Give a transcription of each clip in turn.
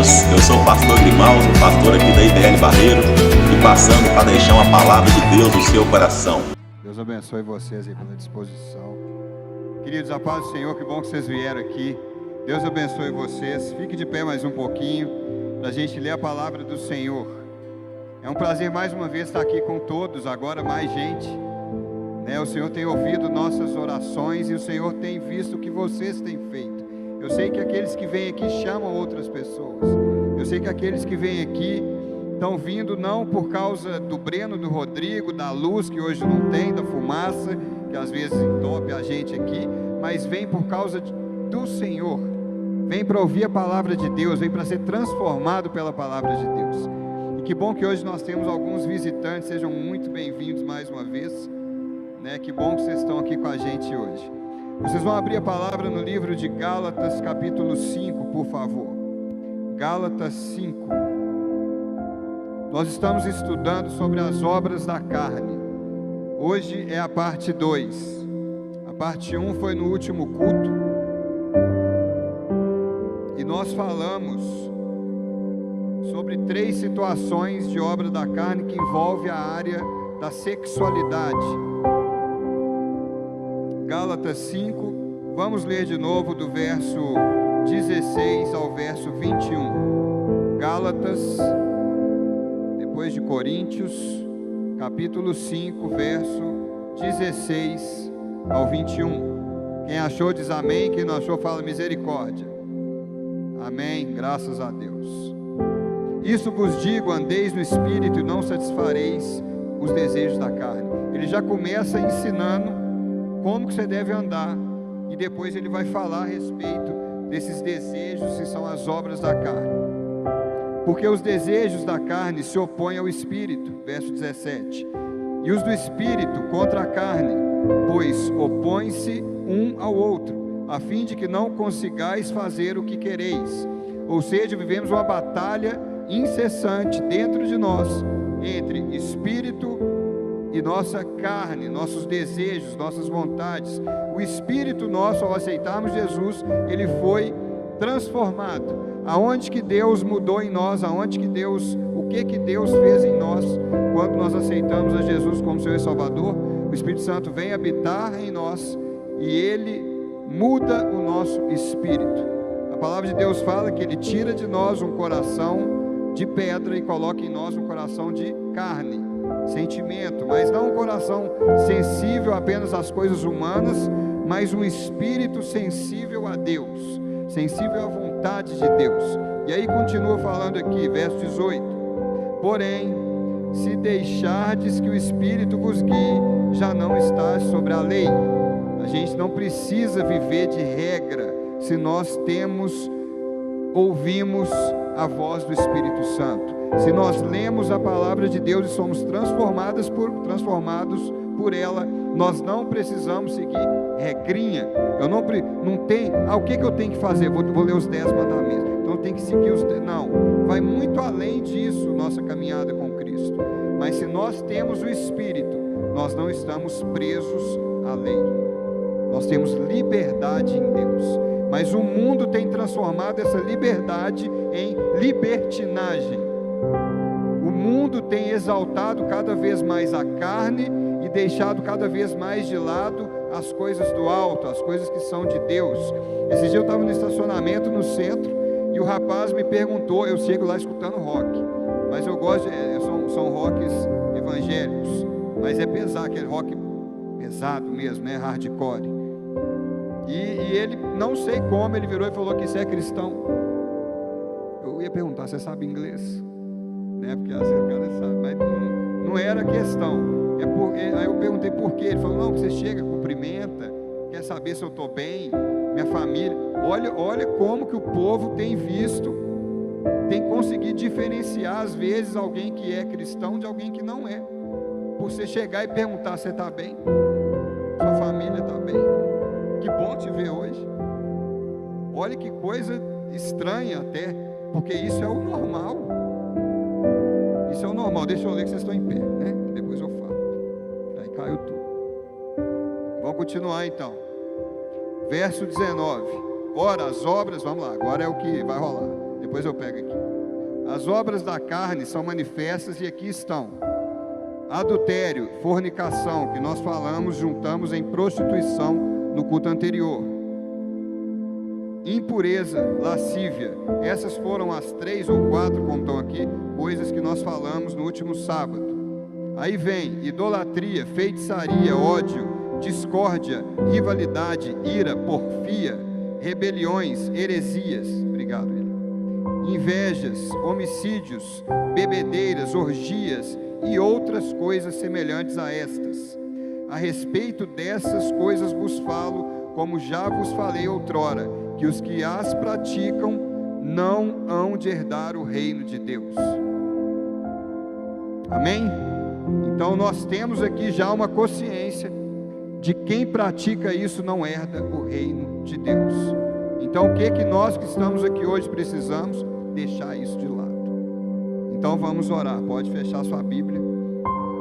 Deus, eu sou o pastor Grimaldo, pastor aqui da IBL Barreiro, e passando para deixar uma palavra de Deus no seu coração. Deus abençoe vocês aí pela disposição. Queridos, a paz do Senhor, que bom que vocês vieram aqui. Deus abençoe vocês. Fique de pé mais um pouquinho para a gente ler a palavra do Senhor. É um prazer mais uma vez estar aqui com todos, agora mais gente. O Senhor tem ouvido nossas orações e o Senhor tem visto o que vocês têm feito. Eu sei que aqueles que vêm aqui chamam outras pessoas. Eu sei que aqueles que vêm aqui estão vindo não por causa do Breno, do Rodrigo, da luz que hoje não tem, da fumaça, que às vezes entope a gente aqui, mas vem por causa do Senhor. Vem para ouvir a palavra de Deus, vem para ser transformado pela palavra de Deus. E que bom que hoje nós temos alguns visitantes, sejam muito bem-vindos mais uma vez. Que bom que vocês estão aqui com a gente hoje. Vocês vão abrir a palavra no livro de Gálatas, capítulo 5, por favor. Gálatas 5. Nós estamos estudando sobre as obras da carne. Hoje é a parte 2. A parte 1 foi no último culto. E nós falamos sobre 3 situações de obra da carne que envolve a área da sexualidade. Gálatas 5, vamos ler de novo do verso 16 ao verso 21. Gálatas, depois de Coríntios, capítulo 5, verso 16 ao 21. Quem achou diz amém, quem não achou fala misericórdia. Amém, graças a Deus. Isso vos digo, andeis no Espírito e não satisfareis os desejos da carne. Ele já começa ensinando como que você deve andar, e depois ele vai falar a respeito desses desejos que são as obras da carne. Porque os desejos da carne se opõem ao Espírito, verso 17, e os do Espírito contra a carne, pois opõem-se um ao outro, a fim de que não consigais fazer o que quereis. Ou seja, vivemos uma batalha incessante dentro de nós, entre Espírito e nossa carne, nossos desejos, nossas vontades. O Espírito nosso, ao aceitarmos Jesus, ele foi transformado. Aonde que Deus mudou em nós? O que Deus fez em nós quando nós aceitamos a Jesus como Senhor e Salvador? O Espírito Santo vem habitar em nós e ele muda o nosso espírito. A palavra de Deus fala que ele tira de nós um coração de pedra e coloca em nós um coração de carne, sentimento, mas não um coração sensível apenas às coisas humanas, mas um espírito sensível a Deus, sensível à vontade de Deus. E aí continua falando aqui, verso 18: porém, se deixardes que o Espírito vos guie, já não está sobre a lei. A gente não precisa viver de regra, se nós ouvimos a voz do Espírito Santo. Se nós lemos a palavra de Deus e somos transformados por ela, nós não precisamos seguir regrinha. Eu não tenho, o que eu tenho que fazer? Vou ler os 10 mandamentos, então eu tenho que seguir os 10. Não, vai muito além disso nossa caminhada com Cristo. Mas se nós temos o Espírito, nós não estamos presos à lei. Nós temos liberdade em Deus. Mas o mundo tem transformado essa liberdade em libertinagem. O mundo tem exaltado cada vez mais a carne e deixado cada vez mais de lado as coisas do alto, as coisas que são de Deus. Esse dia eu estava no estacionamento no centro e o rapaz me perguntou, eu chego lá escutando rock, mas eu gosto, são rocks evangélicos, mas é pesado, aquele rock pesado mesmo, hardcore. E ele, não sei como, ele virou e falou que você é cristão. Eu ia perguntar, você sabe inglês? Porque assim o cara sabe, mas não era questão. Aí eu perguntei por quê. Ele falou, não, você chega, cumprimenta, quer saber se eu estou bem, minha família. Olha como que o povo tem visto, tem conseguido diferenciar às vezes alguém que é cristão de alguém que não é. Por você chegar e perguntar, você está bem? Sua família está bem? Que bom te ver hoje. Olha que coisa estranha até, porque isso é o normal. Isso é o normal. Deixa eu ler que vocês estão em pé, depois eu falo. Aí caiu tudo. Vamos continuar então. Verso 19. Ora, as obras, vamos lá, agora é o que vai rolar. Depois eu pego aqui. As obras da carne são manifestas e aqui estão: adultério, fornicação, que nós falamos, juntamos em prostituição no culto anterior. Impureza, lascívia. Essas foram as 3 ou 4, como estão aqui, coisas que nós falamos no último sábado. Aí vem idolatria, feitiçaria, ódio, discórdia, rivalidade, ira, porfia, rebeliões, heresias. Obrigado, Eli. Invejas, homicídios, bebedeiras, orgias e outras coisas semelhantes a estas. A respeito dessas coisas vos falo, como já vos falei outrora, que os que as praticam não hão de herdar o reino de Deus. Amém? Então nós temos aqui já uma consciência de quem pratica isso não herda o reino de Deus. Então o que nós que estamos aqui hoje precisamos? Deixar isso de lado. Então vamos orar. Pode fechar sua Bíblia.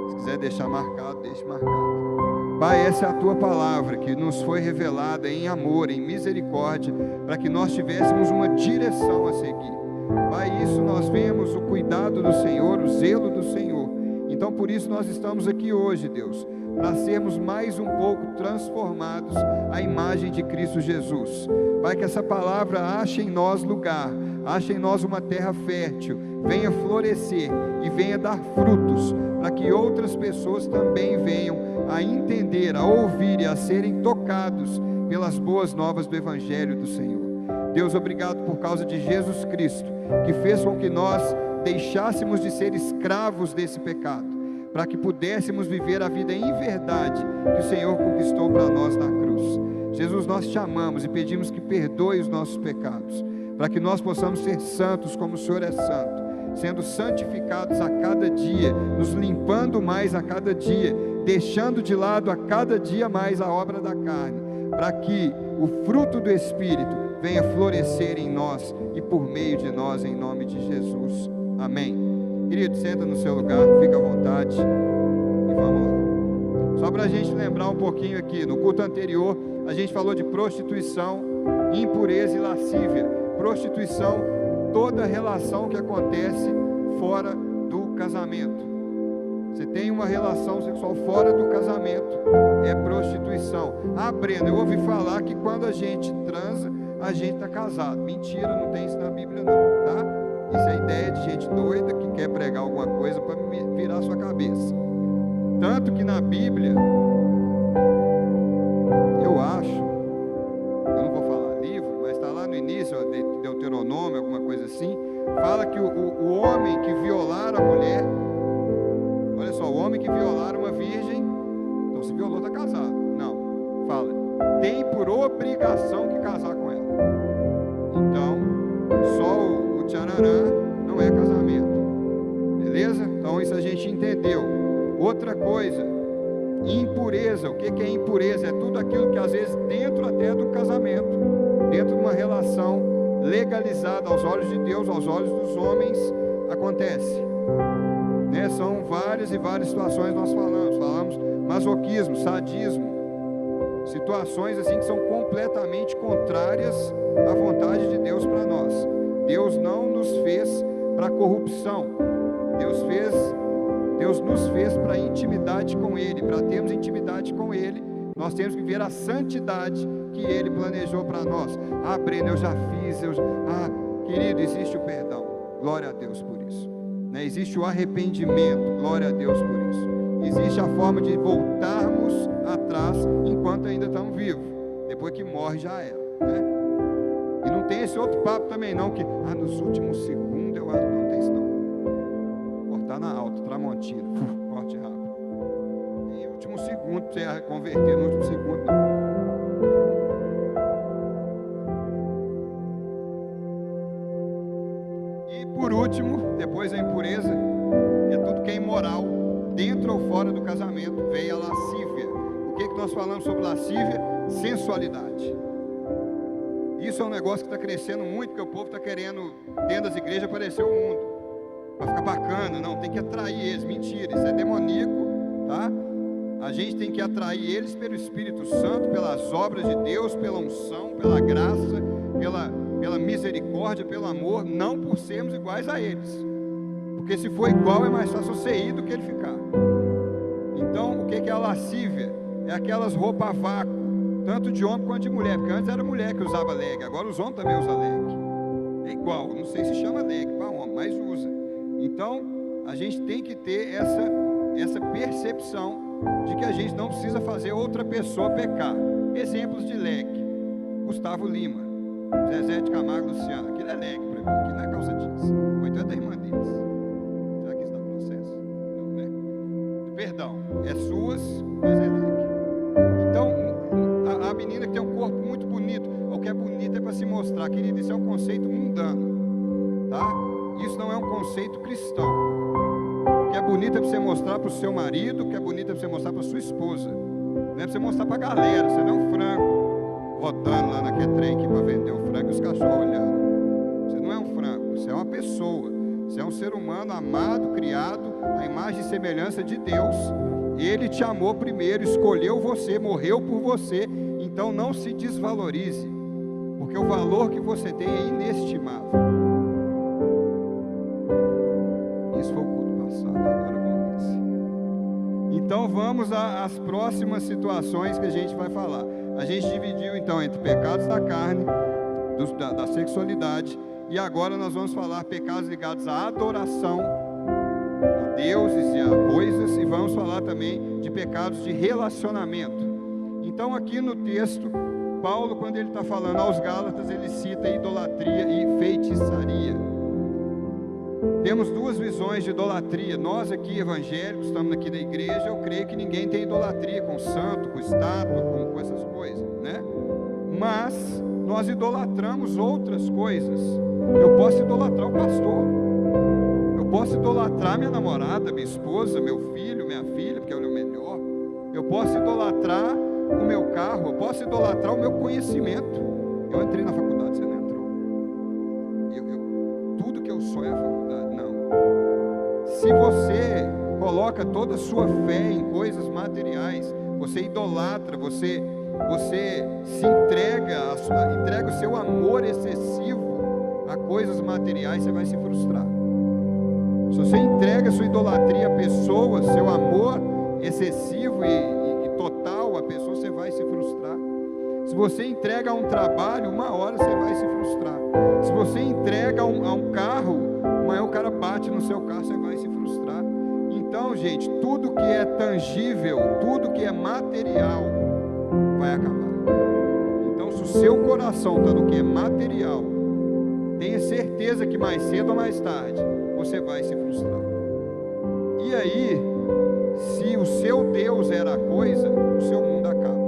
Se quiser deixar marcado, deixe marcado. Pai, essa é a Tua palavra que nos foi revelada em amor, em misericórdia, para que nós tivéssemos uma direção a seguir. Pai, isso nós vemos o cuidado do Senhor, o zelo do Senhor. Então por isso nós estamos aqui hoje, Deus, para sermos mais um pouco transformados à imagem de Cristo Jesus. Pai, que essa palavra ache em nós lugar, ache em nós uma terra fértil, venha florescer e venha dar frutos, para que outras pessoas também venham a entender, a ouvir e a serem tocados pelas boas novas do Evangelho do Senhor. Deus, obrigado por causa de Jesus Cristo, que fez com que nós deixássemos de ser escravos desse pecado, para que pudéssemos viver a vida em verdade que o Senhor conquistou para nós na cruz. Jesus, nós te amamos e pedimos que perdoe os nossos pecados, para que nós possamos ser santos como o Senhor é santo, sendo santificados a cada dia, nos limpando mais a cada dia, deixando de lado a cada dia mais a obra da carne, para que o fruto do Espírito venha florescer em nós e por meio de nós, em nome de Jesus. Amém. Querido, senta no seu lugar, fica à vontade e vamos lá. Só para a gente lembrar um pouquinho aqui, no culto anterior a gente falou de prostituição, impureza e lascívia. Prostituição, toda relação que acontece fora do casamento. Você tem uma relação sexual fora do casamento, é prostituição. Ah, Breno, eu ouvi falar que quando a gente transa, a gente está casado. Mentira, não tem isso na Bíblia não, tá? Isso é ideia de gente doida que quer pregar alguma coisa para virar a sua cabeça. Tanto que na Bíblia, eu acho, eu não vou falar livro, mas está lá no início, Deuteronômio, alguma coisa assim, fala que o homem que violar a mulher, olha só, o homem que violar uma virgem, então se violou está casado. Não, fala, tem por obrigação que casar com ela. Então, só o tchararã não é casamento. Beleza? Então isso a gente entendeu. Outra coisa, impureza. O que é impureza? É tudo aquilo que às vezes dentro até do casamento, dentro de uma relação legalizada aos olhos de Deus, aos olhos dos homens, acontece. Né? São várias e várias situações que nós falamos masoquismo, sadismo, situações assim que são completamente contrárias à vontade de Deus para nós. Deus não nos fez para corrupção, Deus nos fez para intimidade com Ele. Para termos intimidade com Ele, nós temos que ver a santidade que Ele planejou para nós. Ah, Breno, eu já fiz, querido, existe o perdão, glória a Deus por isso, né? Existe o arrependimento, glória a Deus por isso. Existe a forma de voltarmos atrás enquanto ainda estamos vivos. Depois que morre já era, né? E não tem esse outro papo também não, que nos últimos segundos eu acho que não tem isso não. Cortar na alta, Tramontina, corte rápido. Em último segundo, para você converter no último segundo não. E por último, depois a impureza, é tudo que é imoral, dentro ou fora do casamento, veio a lascívia. O que nós falamos sobre lascívia? Sensualidade. Isso é um negócio que está crescendo muito, porque o povo está querendo, dentro das igrejas, aparecer o mundo, para ficar bacana. Não, tem que atrair eles. Mentira, isso é demoníaco, tá? A gente tem que atrair eles pelo Espírito Santo, pelas obras de Deus, pela unção, pela graça, pela misericórdia, pelo amor, não por sermos iguais a eles. Porque se for igual, é mais fácil você ir do que ele ficar. Então, o que é a lascívia? É aquelas roupas a vácuo, tanto de homem quanto de mulher, porque antes era mulher que usava leg, agora os homens também usam leg. É igual, não sei se chama leg para homem, mas usa. Então, a gente tem que ter essa percepção de que a gente não precisa fazer outra pessoa pecar. Exemplos de leg: Gustavo Lima, Zezé de Camargo, Luciano. Aquilo é leg para mim, aquilo não é calça jeans. Ou então é da irmã deles. Será que isso dá processo? Não, né? Perdão, é suas, mas é leg. Então, a menina que tem um corpo muito bonito, o que é bonito é para se mostrar, querido, isso é um conceito mundano, tá? Isso não é um conceito cristão. O que é bonito é para você mostrar para o seu marido, o que é bonito é para você mostrar para a sua esposa. Não é para você mostrar para a galera, você não é um frango rodando lá naquele trem aqui para vender o frango e os cachorros olhando. Você não é um frango, você é uma pessoa. Você é um ser humano amado, criado à imagem e semelhança de Deus. Ele te amou primeiro, escolheu você, morreu por você. Então não se desvalorize, porque o valor que você tem é inestimável. Isso foi o culto passado, agora vamos nesse. Então vamos às próximas situações que a gente vai falar. A gente dividiu então entre pecados da carne, da sexualidade, e agora nós vamos falar pecados ligados à adoração a deuses e a coisas, e vamos falar também de pecados de relacionamento. Então aqui no texto, Paulo, quando ele está falando aos Gálatas, ele cita idolatria e feitiçaria. Temos duas visões de idolatria. Nós aqui evangélicos, estamos aqui na igreja, eu creio que ninguém tem idolatria com santo, com estátua, com essas coisas, né? Mas nós idolatramos outras coisas. Eu posso idolatrar o pastor, eu posso idolatrar minha namorada, minha esposa, meu filho, minha filha, porque é o melhor. Eu posso idolatrar o meu carro, eu posso idolatrar o meu conhecimento. Eu entrei na faculdade, você não entrou. Tudo que eu sou é a faculdade, não. Se você coloca toda a sua fé em coisas materiais, você idolatra, você se entrega o seu amor excessivo a coisas materiais, você vai se frustrar. Se você entrega a sua idolatria a pessoas, seu amor excessivo e total a pessoa, você vai se frustrar. Se você entrega a um trabalho, uma hora você vai se frustrar. Se você entrega a um carro, amanhã o cara bate no seu carro, você vai se frustrar. Então, gente, tudo que é tangível, tudo que é material, vai acabar. Então, se o seu coração está no que é material, tenha certeza que mais cedo ou mais tarde você vai se frustrar. E aí, se o seu Deus era a coisa, o seu mundo acaba.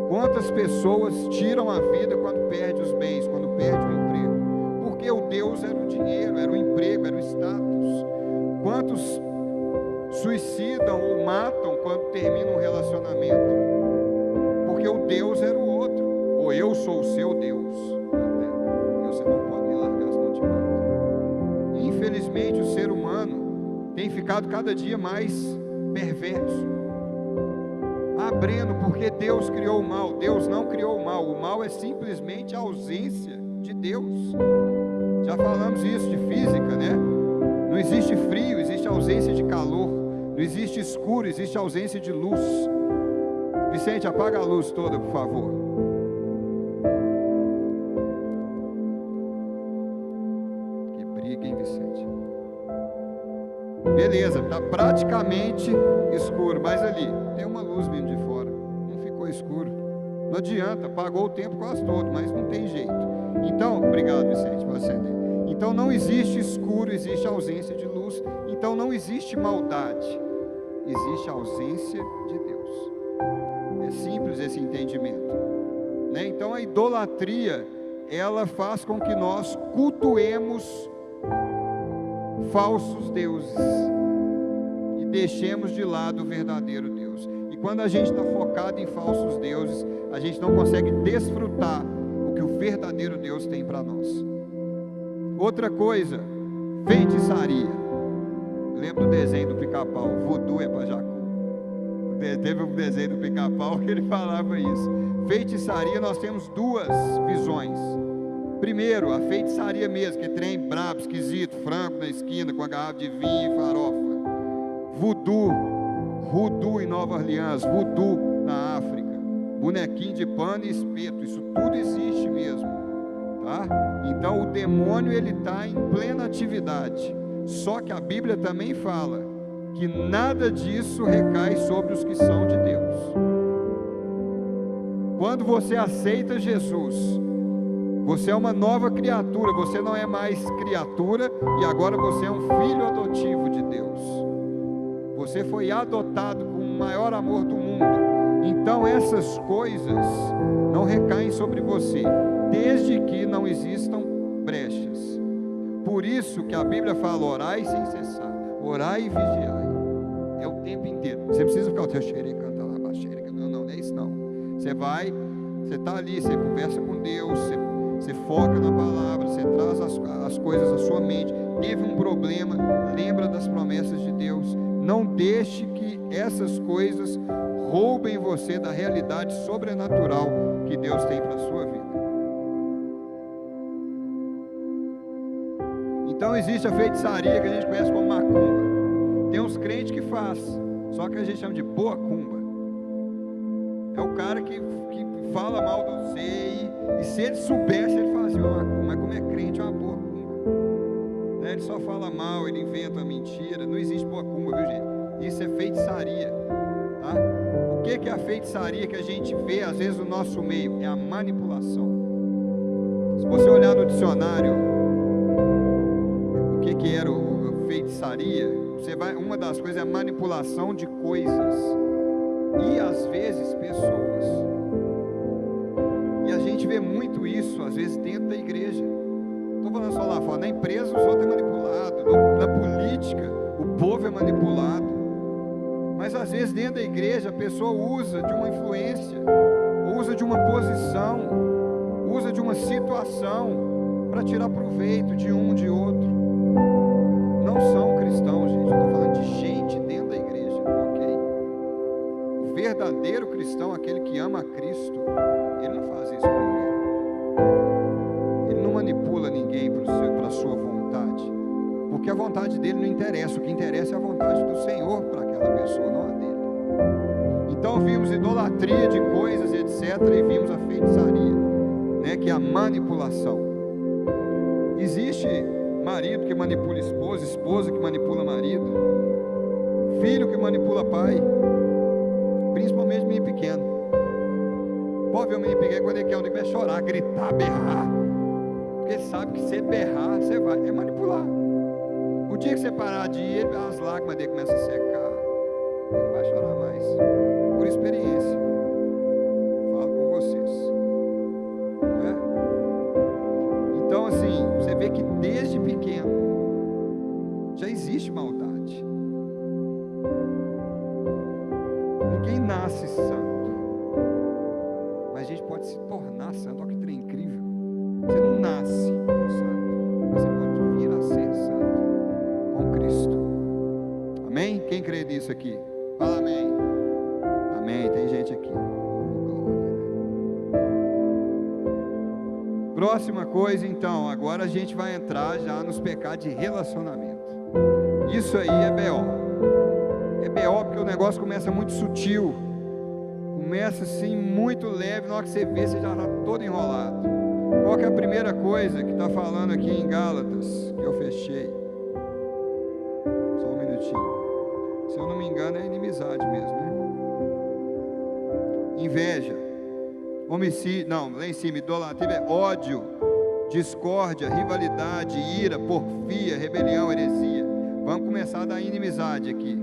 Quantas pessoas tiram a vida quando perde os bens, quando perde o emprego? Porque o Deus era o dinheiro, era o emprego, era o status. Quantos suicidam ou matam quando terminam um relacionamento? Porque o Deus era o outro. Ou eu sou o seu Deus. Você não pode me largar, senão eu te mato. Infelizmente, o ser humano tem ficado cada dia mais perverso. Breno, porque Deus criou o mal. Deus não criou o mal. O mal é simplesmente a ausência de Deus. Já falamos isso de física, né? Não existe frio, existe ausência de calor. Não existe escuro, existe ausência de luz. Vicente, apaga a luz toda, por favor. Que briga, hein, Vicente? Beleza, está praticamente escuro, mas ali tem uma luz vindo de fora, não ficou escuro. Não adianta, apagou o tempo quase todo, mas não tem jeito. Então, obrigado, Vicente, por acender. Então não existe escuro, existe ausência de luz. Então não existe maldade, existe ausência de Deus. É simples esse entendimento, né? Então a idolatria, ela faz com que nós cultuemos falsos deuses e deixemos de lado o verdadeiro Deus. E quando a gente está focado em falsos deuses, a gente não consegue desfrutar o que o verdadeiro Deus tem para nós. Outra coisa, feitiçaria. Lembra do desenho do Pica-Pau? Voodoo é para Jacu. Teve um desenho do Pica-Pau que ele falava isso. Feitiçaria, nós temos duas visões. Primeiro, a feitiçaria mesmo, que é trem brabo, esquisito, frango na esquina com a garrafa de vinho e farofa. Voodoo em Nova Orleans, voodoo na África, bonequinho de pano e espeto, isso tudo existe mesmo, tá? Então o demônio ele está em plena atividade, só que a Bíblia também fala que nada disso recai sobre os que são de Deus. Quando você aceita Jesus, você é uma nova criatura, você não é mais criatura e agora você é um filho adotivo de Deus. Você foi adotado com o maior amor do mundo. Então essas coisas não recaem sobre você, desde que não existam brechas. Por isso que a Bíblia fala: orai sem cessar, orai e vigiai. É o tempo inteiro. Você precisa ficar o teu xerê, canta lá, baixeira. Não é isso não. Você vai, você está ali, você conversa com Deus, você foca na palavra, você traz as coisas à sua mente. Teve um problema, lembra das promessas de Deus. Não deixe que essas coisas roubem você da realidade sobrenatural que Deus tem para a sua vida. Então existe a feitiçaria que a gente conhece como macumba. Tem uns crentes que faz, só que a gente chama de boa cumba. É o cara que fala mal do Zé, e se ele soubesse, ele fazia uma macumba. Mas como é crente, é uma boa cumba. Né? Ele só fala mal, ele inventa uma mentira. Não existe boa cumba, viu, gente? Isso é feitiçaria, tá? O que é a feitiçaria que a gente vê às vezes no nosso meio? É a manipulação. Se você olhar no dicionário o que era a feitiçaria, uma das coisas é a manipulação de coisas e às vezes pessoas. E a gente vê muito isso às vezes dentro da igreja. Estou falando só lá fora, na empresa os outros é manipulado, na política o povo é manipulado. Mas às vezes dentro da igreja a pessoa usa de uma influência, usa de uma posição, usa de uma situação para tirar proveito de um, de outro. Não são cristãos, gente. Eu estou falando de gente dentro da igreja, ok? O verdadeiro cristão, aquele que ama a Cristo, ele não faz isso com ninguém. Ele não manipula ninguém para a sua vontade, porque a vontade dele não interessa. O que interessa é a vontade do Senhor para aquela pessoa, não a dele. Então vimos idolatria de coisas, etc. E vimos a feitiçaria, né, que é a manipulação. Existe marido que manipula esposa, esposa que manipula marido, filho que manipula pai, principalmente menino pequeno. Pode ver o menino pequeno quando ele quer, vai chorar, gritar, berrar, porque ele sabe que se ele berrar, você vai, é manipular. O dia que você parar de ir, as lágrimas dele começam a secar, ele não vai chorar mais, por experiência. Falo com vocês, não é? Então assim, você vê que desde pequeno já existe maldade. Ninguém nasce santo, mas a gente pode se tornar santo. Olha que trem incrível. Você não nasce santo, mas você pode vir a ser santo com Cristo. Amém? Quem crê nisso aqui? Fala amém. Amém, tem gente aqui. Próxima coisa, então, agora a gente vai entrar já nos pecados de relacionamento. Isso aí é B.O. É B.O. porque o negócio começa muito sutil, começa assim muito leve, na hora que você vê, você já está todo enrolado. Qual que é a primeira coisa que está falando aqui em Gálatas, que eu fechei? Só um minutinho. Se eu não me engano é inimizade mesmo, né? Inveja. Homicídio, não, lá em cima, idolatria é ódio, discórdia, rivalidade, ira, porfia, rebelião, heresia. Vamos começar da inimizade aqui.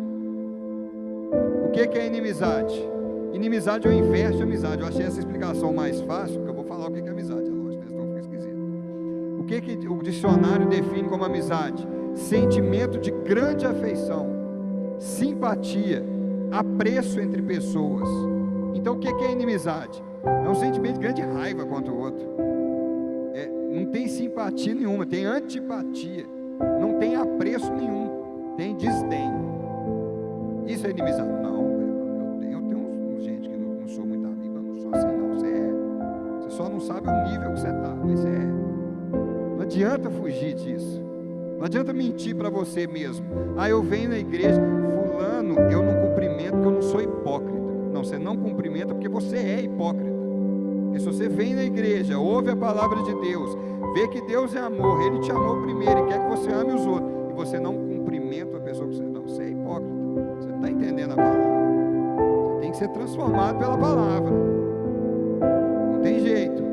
O que é inimizade? Inimizade é o inverso de amizade. Eu achei essa explicação mais fácil, porque eu vou falar o que é amizade, é lógico, senão fica esquisito. O que o dicionário define como amizade? Sentimento de grande afeição, simpatia, apreço entre pessoas. Então o que é inimizade? É um sentimento de grande raiva contra o outro. Não tem simpatia nenhuma, tem antipatia, não tem apreço nenhum, tem desdém. Isso é inimizade? Não, eu tenho gente que não sou muito amigo, eu não sou assim não. Você só não sabe o nível que você está, mas adianta fugir disso. Não adianta mentir para você mesmo. Eu venho na igreja, fulano, eu não cumprimento porque eu não sou hipócrita. Não, você não cumprimenta porque você é hipócrita. Porque se você vem na igreja, ouve a palavra de Deus, vê que Deus é amor, Ele te amou primeiro e quer que você ame os outros, e você não cumprimenta a pessoa que você não, você é hipócrita. Você não está entendendo a palavra. Você tem que ser transformado pela palavra. Não tem jeito.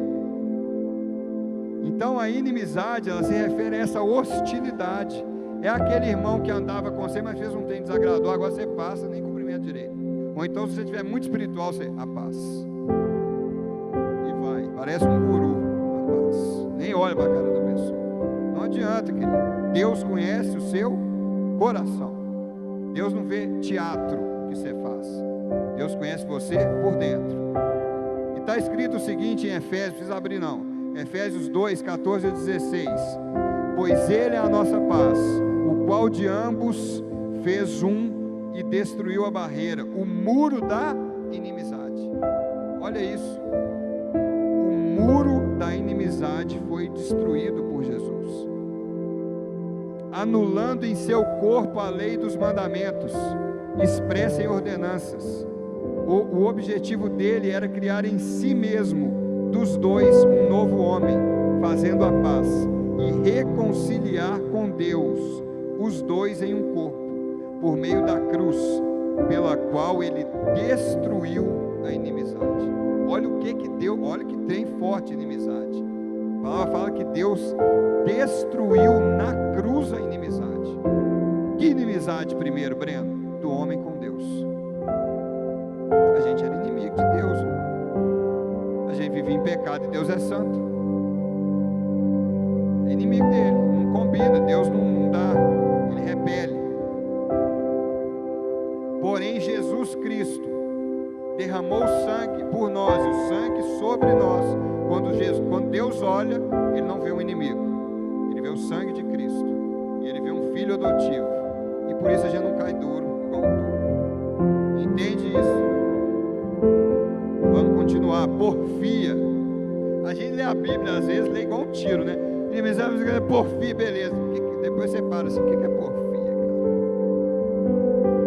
Então a inimizade, ela se refere a essa hostilidade. É aquele irmão que andava com você, mas fez um trem desagradou, agora você passa, nem cumprimenta direito. Ou então, se você estiver muito espiritual, você, a paz. E vai, parece um guru, a paz. Nem olha para a cara da pessoa. Não adianta, querido. Deus conhece o seu coração. Deus não vê teatro que você faz. Deus conhece você por dentro. E está escrito o seguinte em Efésios, não precisa abrir não. Efésios 2, 14 a 16. Pois Ele é a nossa paz, o qual de ambos fez um e destruiu a barreira, o muro da inimizade. Olha isso. O muro da inimizade foi destruído por Jesus, anulando em seu corpo a lei dos mandamentos, expressa em ordenanças. O objetivo dele era criar em si mesmo, dos dois, um novo homem, fazendo a paz e reconciliar com Deus os dois em um corpo, por meio da cruz, pela qual ele destruiu a inimizade. Olha o que deu, olha que trem forte a inimizade. A palavra fala que Deus destruiu na cruz a inimizade. Que inimizade primeiro, Breno? Do homem com Deus. A gente era inimigo de Deus. A gente vivia em pecado e Deus é santo. É inimigo dele, não combina, Deus não dá, ele repele. Porém, Jesus Cristo derramou sangue por nós, o sangue sobre nós. Quando Deus olha, Ele não vê um inimigo, Ele vê o sangue de Cristo, e Ele vê um filho adotivo, e por isso a gente não cai duro, igual um duro. Entende isso? Vamos continuar. Porfia. A gente lê a Bíblia, às vezes, lê igual um tiro, né? Porfia, beleza. Depois você para assim, o que é porfia, cara?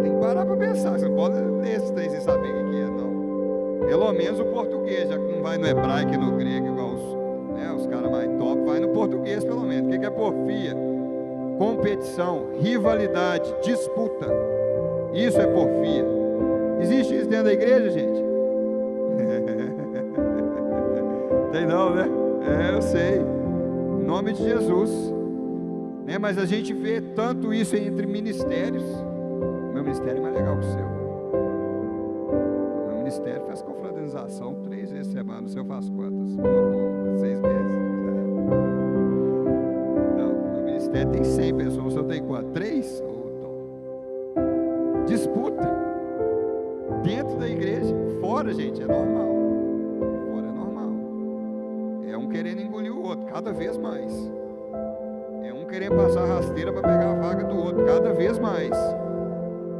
Tem que parar para pensar, você não pode ler esse trem sem saber o que é, não. Pelo menos o português, já que não vai no hebraico e no grego, igual os caras mais top, vai no português pelo menos. O que é porfia? Competição, rivalidade, disputa. Isso é porfia. Existe isso dentro da igreja, gente? Tem não, né? Eu sei. Em nome de Jesus. Mas a gente vê tanto isso entre ministérios. Meu ministério é mais legal que o seu. Meu ministério faz confraternização 3 vezes por semana. O seu faz quantas? 6 vezes? Não, meu ministério tem 100 pessoas. O seu tem quanto? 3? Disputa. Dentro da igreja. Fora, gente, é normal. Fora é normal. É um querendo engolir o outro, cada vez mais. É um querendo passar a rasteira para pegar a vaga do outro, cada vez mais.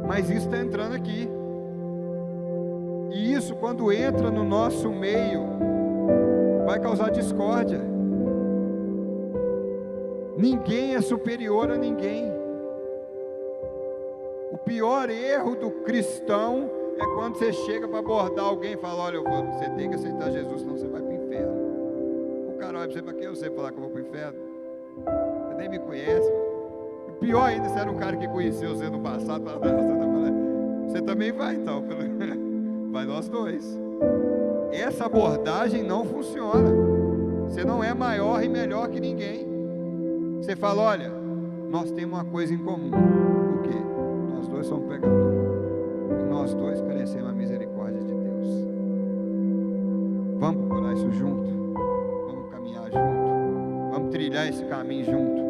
Mas isso está entrando aqui. E isso, quando entra no nosso meio, vai causar discórdia. Ninguém é superior a ninguém. O pior erro do cristão é quando você chega para abordar alguém e fala: olha, você tem que aceitar Jesus, senão você vai para o inferno. O cara olha para você: para que eu sei falar que eu vou para o inferno? Você nem me conhece. O pior ainda, se era um cara que conheceu você no passado, você também vai, então. Vai nós dois. Essa abordagem não funciona. Você não é maior e melhor que ninguém. Você fala: olha, nós temos uma coisa em comum. O quê? Nós dois somos pecadores. E nós dois carecemos a misericórdia de Deus. Vamos procurar isso junto. Vamos caminhar junto. Vamos trilhar esse caminho junto,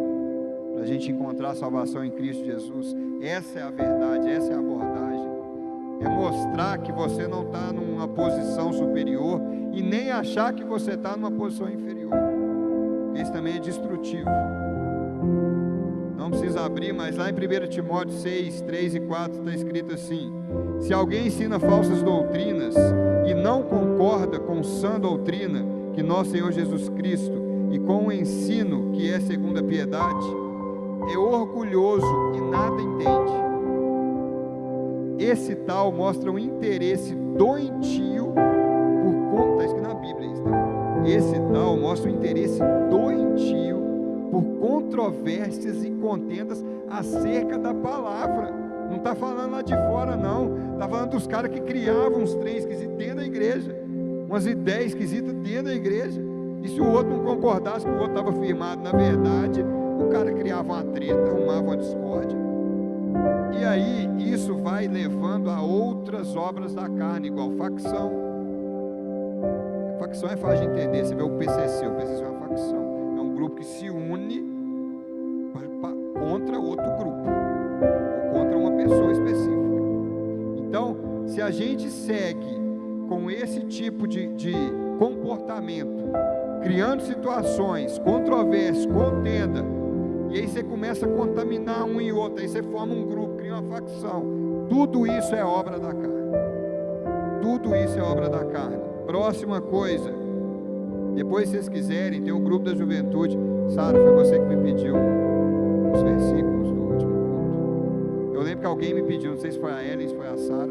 para a gente encontrar a salvação em Cristo Jesus. Essa é a verdade, essa é a abordagem. É mostrar que você não está numa posição superior e nem achar que você está numa posição inferior. Isso também é destrutivo. Não precisa abrir, mas lá em 1 Timóteo 6, 3 e 4 está escrito assim: se alguém ensina falsas doutrinas e não concorda com sã doutrina, que nosso Senhor Jesus Cristo e com o ensino que é segundo a piedade, é orgulhoso e nada entende. Esse tal mostra um interesse doentio por conta, está escrito na Bíblia isso, tá? Esse tal mostra um interesse doentio por controvérsias e contendas acerca da palavra. Não está falando lá de fora, não. Está falando dos caras que criavam uns trem esquisitos dentro da igreja, umas ideias esquisitas dentro da igreja. E se o outro não concordasse que o outro estava firmado na verdade, o cara criava uma treta, arrumava uma discórdia. E aí isso vai levando a outras obras da carne, igual facção. Facção é fácil de entender. Você vê o PCC é uma facção. É um grupo que se une contra outro grupo, ou contra uma pessoa específica. Então, se a gente segue com esse tipo de comportamento, criando situações, controvérsias, contenda, e aí você começa a contaminar um e outro, aí você forma um grupo, cria uma facção, tudo isso é obra da carne. Tudo isso é obra da carne. Próxima coisa, depois se vocês quiserem, tem o grupo da juventude. Sara, foi você que me pediu os versículos do último culto. Eu lembro que alguém me pediu, não sei se foi a Ellen, se foi a Sara.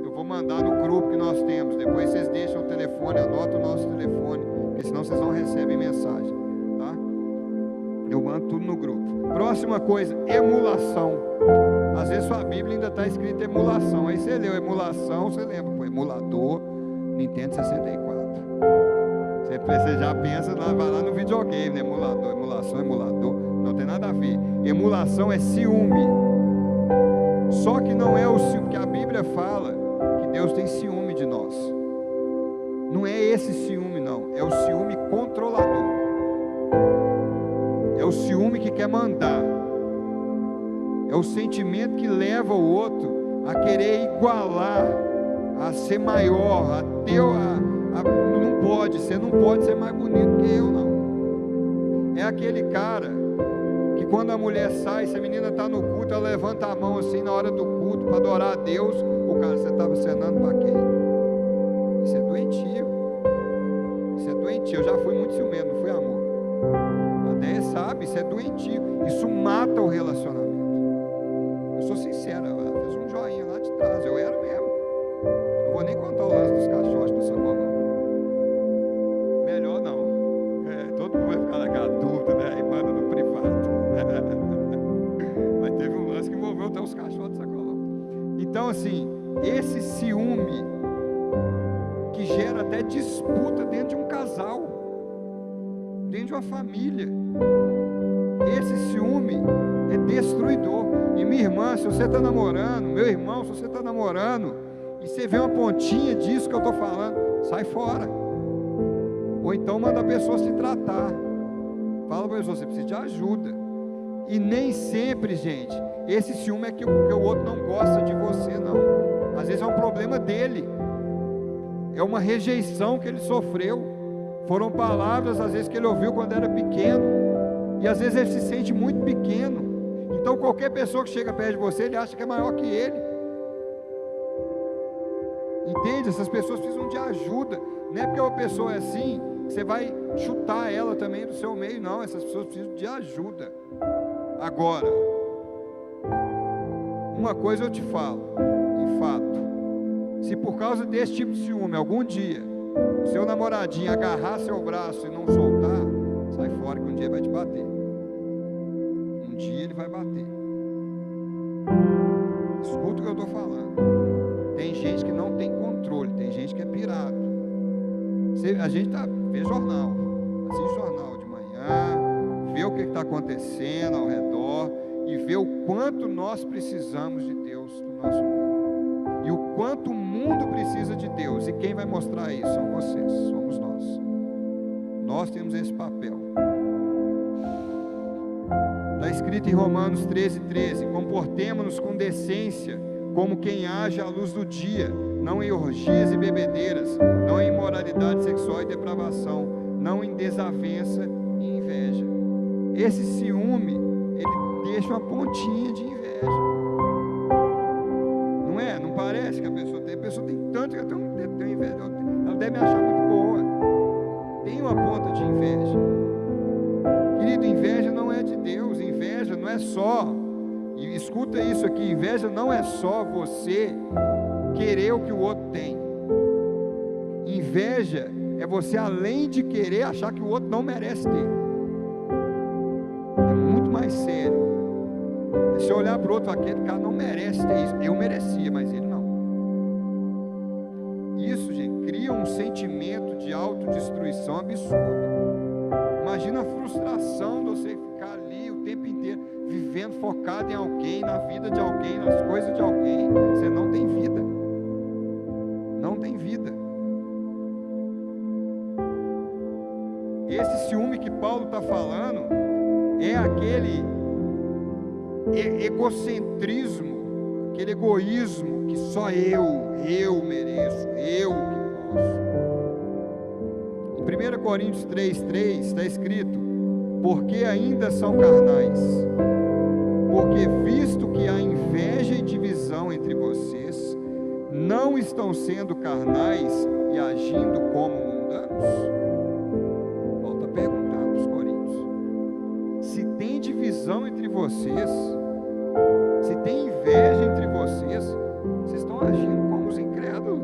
Eu vou mandar no grupo que nós temos. Depois vocês deixam o telefone, anotam o nosso telefone, porque senão vocês não recebem mensagem, tá? Eu mando tudo no grupo. Próxima coisa, emulação. Às vezes sua Bíblia ainda está escrita emulação. Aí você leu emulação, você lembra, pô, emulador, Nintendo 64. Você já pensa, vai lá no videogame, né? Emulador, emulação, emulador. Não tem nada a ver. Emulação é ciúme. Só que não é o ciúme, que a Bíblia fala que Deus tem ciúme de nós. Não é esse ciúme, não. É o ciúme controlador. É o ciúme que quer mandar. É o sentimento que leva o outro a querer igualar, a ser maior, a ter não pode, você não pode ser mais bonito que eu, não. É aquele cara que quando a mulher sai, se a menina está no culto, ela levanta a mão assim na hora do culto para adorar a Deus. O cara, você estava cenando para quem? Isso é doentio. Isso é doentio. Eu já fui muito ciumento, não fui, amor? Até sabe, isso é doentio. Isso mata o relacionamento. Eu sou sincero, ela fez um joinha lá de trás, eu era mesmo. Não vou nem contar o lance dos caixotes do sacolão. Melhor não. Todo mundo vai ficar naquela dúvida, né? E manda no privado. Mas teve um lance que envolveu até os cachorros do sacolão. Então, assim, esse ciúme que gera até disputa dentro de um casal, dentro de uma família. Esse ciúme é destruidor. E minha irmã, se você está namorando, meu irmão, se você está namorando, e você vê uma pontinha disso que eu estou falando, sai fora. Ou então manda a pessoa se tratar. Fala para a pessoa, você precisa de ajuda. E nem sempre, gente, esse ciúme é que o outro não gosta de você, não. Às vezes é um problema dele. É uma rejeição que ele sofreu. Foram palavras, às vezes, que ele ouviu quando era pequeno. E às vezes ele se sente muito pequeno. Então qualquer pessoa que chega perto de você, ele acha que é maior que ele. Entende? Essas pessoas precisam de ajuda. Não é porque uma pessoa é assim, que você vai chutar ela também do seu meio, não. Essas pessoas precisam de ajuda. Agora, uma coisa eu te falo, de fato, se por causa desse tipo de ciúme, algum dia, o seu namoradinho agarrar seu braço e não soltar, sai fora que um dia ele vai te bater. Um dia ele vai bater. Escuta o que eu estou falando. Tem gente que não tem controle, tem gente que é pirado. A gente vê jornal, assiste jornal de manhã, vê o que está acontecendo ao redor e vê o quanto nós precisamos de Deus no nosso meio. E o quanto o mundo precisa de Deus. E quem vai mostrar isso? São vocês, somos nós. Nós temos esse papel. Está escrito em Romanos 13:13: comportemo-nos com decência, como quem age à luz do dia, não em orgias e bebedeiras, não em imoralidade sexual e depravação, não em desavença e inveja. Esse ciúme, ele deixa uma pontinha de inveja. Não é? Não parece que a pessoa tem tanto que ela tem inveja, ela deve me achar muito boa. Tem uma ponta de inveja. é só, e escuta isso aqui, inveja não é só você querer o que o outro tem. Inveja é você, além de querer, achar que o outro não merece ter. É muito mais sério. É você olhar para o outro e falar, aquele cara não merece ter isso. Eu merecia, mas ele não. Isso, gente, cria um sentimento de autodestruição absurdo. Imagina a frustração de você ficar ali o tempo inteiro, vivendo, focado em alguém, na vida de alguém, nas coisas de alguém. Você não tem vida. Não tem vida. Esse ciúme que Paulo está falando é aquele egocentrismo, aquele egoísmo que só eu mereço, eu que posso. Em 1 Coríntios 3:3 está escrito: porque ainda são carnais, porque visto que há inveja e divisão entre vocês, não estão sendo carnais e agindo como mundanos? Volta a perguntar para os coríntios: se tem divisão entre vocês, se tem inveja entre vocês, vocês estão agindo como os incrédulos.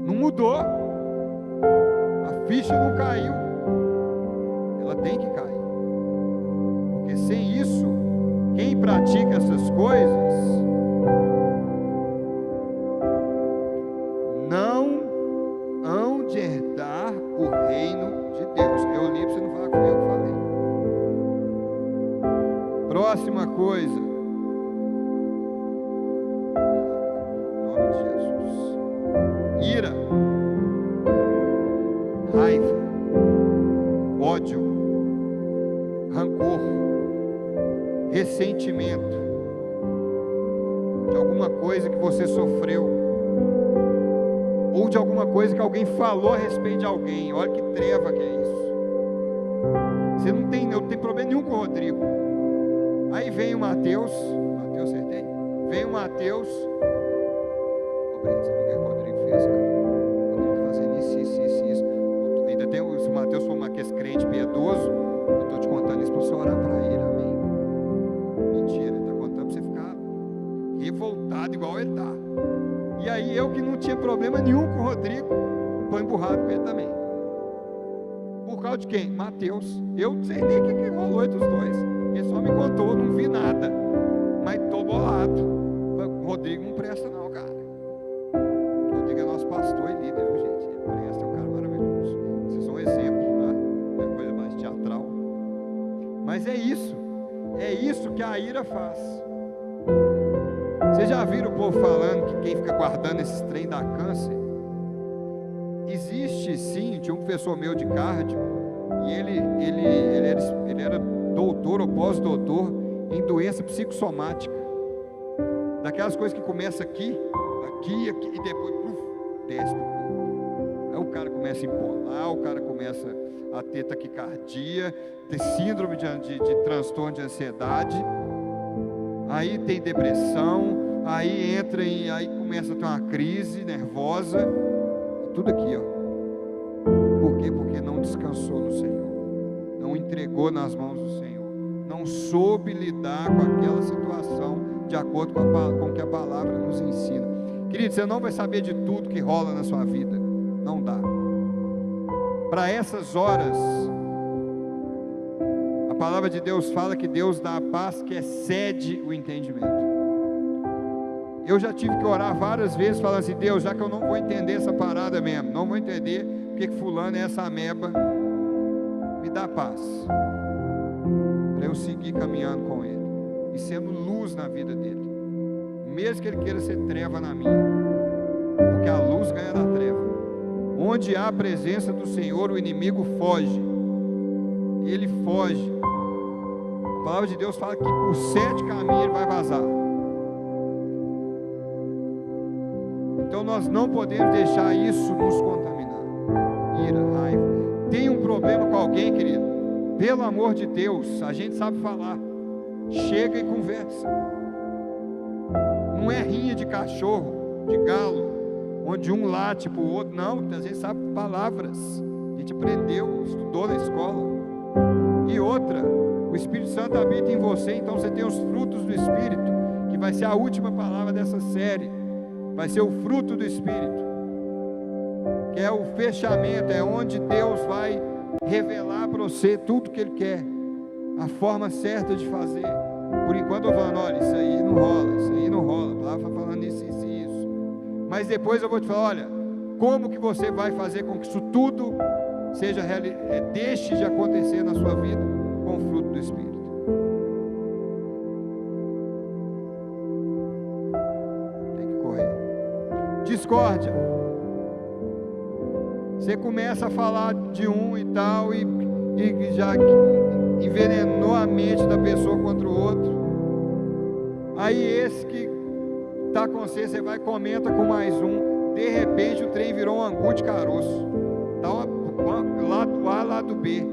Não mudou, a ficha não caiu, ela tem que cair, porque sem isso, quem pratica essas coisas não hão de herdar o reino de Deus. Eu li para você não falar que foi eu que falei. Próxima coisa, em nome de Jesus: ira, raiva, ódio, rancor, ressentimento de alguma coisa que você sofreu, ou de alguma coisa que alguém falou a respeito de alguém. Olha que treva que é isso. Eu não tenho problema nenhum com o Rodrigo. Aí vem o Mateus, acertei? Vem o Mateus. Ô Breno, você viu o que o Rodrigo fez, cara? O Rodrigo está fazendo isso. Ainda tem, se o Mateus for aquele crente piedoso, eu estou te contando isso para você orar para ele, amém? Mentira, ele está contando para você ficar revoltado igual ele está. E aí eu que não tinha problema nenhum com o Rodrigo, estou emburrado com ele também. Por causa de quem? Mateus. Eu não sei nem o que rolou entre os dois. Ele só me contou, não vi nada. Mas estou bolado. O Rodrigo não presta não, cara. O Rodrigo é nosso pastor e líder, viu, gente? Ele presta, é um cara maravilhoso. Vocês são um exemplo, tá? É coisa mais teatral. Mas é isso que a ira faz. Vocês já viram o povo falando que quem fica guardando esses trem dá câncer? Existe sim, tinha um professor meu de cardio, e ele era doutor ou pós-doutor em doença psicossomática. Daquelas coisas que começa aqui, e depois desce pro corpo. Aí o cara começa a empolar, o cara começa a ter taquicardia, ter síndrome de transtorno de ansiedade, aí tem depressão, aí começa a ter uma crise nervosa, tudo aqui, ó. Por quê? Porque não descansou no Senhor, não entregou nas mãos do Senhor, não soube lidar com aquela situação de acordo com o que a palavra nos ensina. Querido, você não vai saber de tudo que rola na sua vida, não dá. Para essas horas, a palavra de Deus fala que Deus dá a paz que excede o entendimento. Eu já tive que orar várias vezes falando assim: Deus, já que eu não vou entender essa parada mesmo, não vou entender porque que fulano é essa ameba, me dá paz, para eu seguir caminhando com ele, e sendo luz na vida dele, mesmo que ele queira ser treva na minha, porque a luz ganha da treva. Onde há a presença do Senhor, o inimigo foge, ele foge. A palavra de Deus fala que por 7 caminhos ele vai vazar. Então nós não podemos deixar isso nos contaminar. Ira, raiva. Tem um problema com alguém, querido? Pelo amor de Deus, a gente sabe falar. Chega e conversa. Não é rinha de cachorro, de galo, onde um late para o outro. Não, a gente sabe palavras. A gente aprendeu, estudou na escola. E outra, O Espírito Santo habita em você, então você tem os frutos do Espírito, que vai ser a última palavra dessa série. Vai ser o fruto do Espírito, que é o fechamento, é onde Deus vai revelar para você tudo que Ele quer, a forma certa de fazer. Por enquanto eu estou falando, olha, isso aí não rola, isso aí não rola, a palavra está falando isso, isso e isso. Mas depois eu vou te falar, olha, como que você vai fazer com que isso tudo seja deixe de acontecer na sua vida com o fruto do Espírito. Tem que correr. Discórdia. Você começa a falar de um e tal, e já envenenou a mente da pessoa contra o outro. Aí esse que está com você, você vai e comenta com mais um. De repente o trem virou um angu de caroço. Tá lado A, lado B.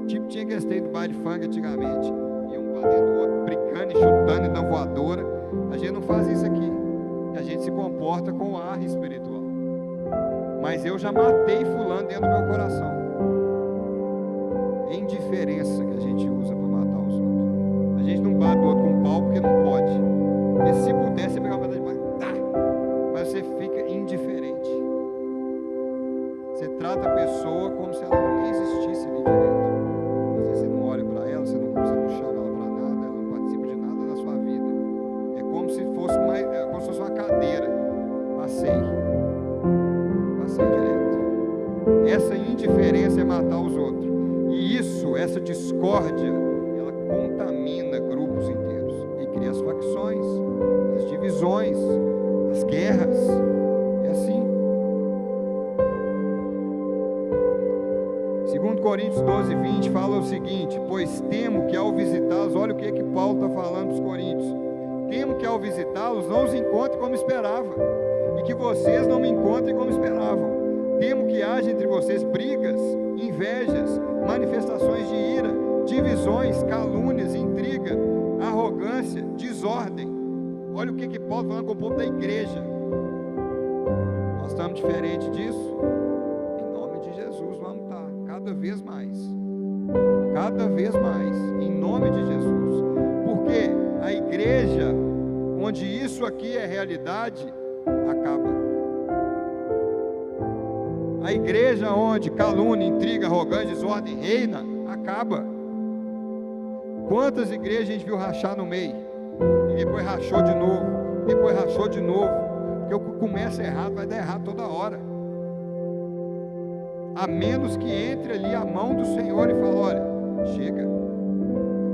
Tipo tinha que ter do baile funk antigamente. E um para dentro do outro, brincando e chutando e dando voadora. A gente não faz isso aqui. A gente se comporta com ar espiritual. Mas eu já matei fulano dentro do meu coração. É indiferença que a gente usa para matar os outros. A gente não bate o outro com pau porque não pode. Porque se puder, você pegar uma pedaço de pau, tá. Mas você fica indiferente. Você trata a pessoa como se ela nem existisse ali direito. Às vezes você não olha para ela, você não chama ela para nada, ela não participa de nada da sua vida. É como se fosse uma cadeira. Passei direto. Essa indiferença é matar os outros. E isso, essa discórdia, ela contamina grupos inteiros e cria as facções, as divisões, as guerras. É assim. 2 Coríntios 12, 20 fala o seguinte: pois temo que ao visitá-los, olha o que Paulo está falando para os coríntios, temo que ao visitá-los não os encontre como esperava, e que vocês não me encontrem como esperavam. Temo que haja entre vocês brigas, invejas, manifestações de ira, divisões, calúnias, intriga, arrogância, desordem. Olha o que Paulo está falando com o povo da igreja. Nós estamos diferentes disso? Em nome de Jesus vamos estar, cada vez mais. Cada vez mais, em nome de Jesus. Porque a igreja, onde isso aqui é realidade, acaba. A igreja onde calúnia, intriga, arrogância, desordem reina, acaba. Quantas igrejas a gente viu rachar no meio, e depois rachou de novo, depois rachou de novo, porque o que começa errado vai dar errado toda hora, a menos que entre ali a mão do Senhor e fale, olha, chega,